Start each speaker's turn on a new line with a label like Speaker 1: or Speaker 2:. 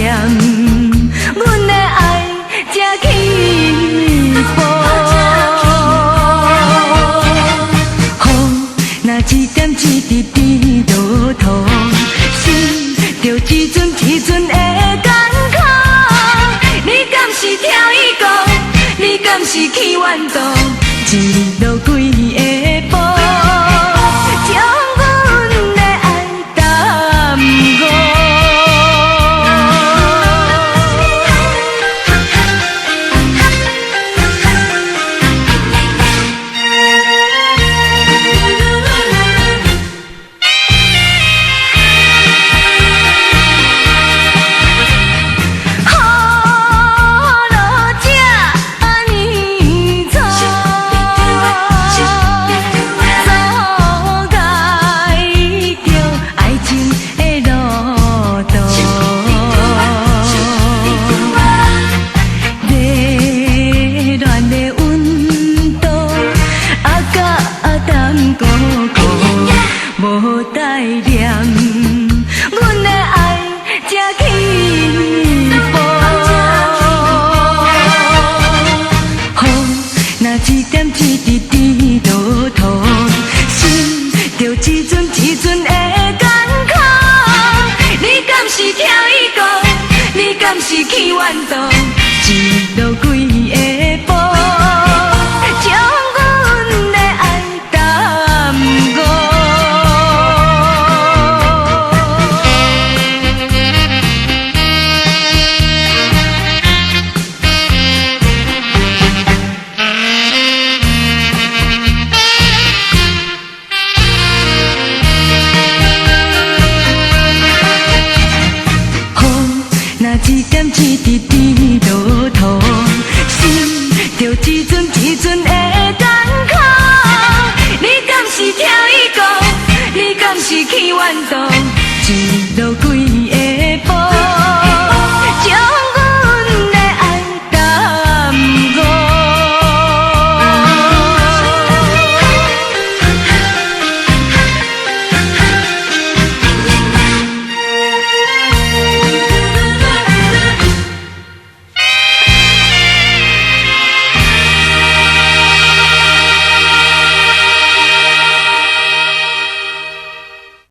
Speaker 1: 念，阮的爱才起步。雨若一点一滴滴落土，心就一阵一阵的艰苦。你敢是跳伊讲，你敢是去远渡，一路几个步。 无待念，阮的爱才起步。雨若一点一滴滴落土，心就一阵一阵的艰苦。你敢是跳伊讲，你敢是去远渡，一路几个步。 一点一滴滴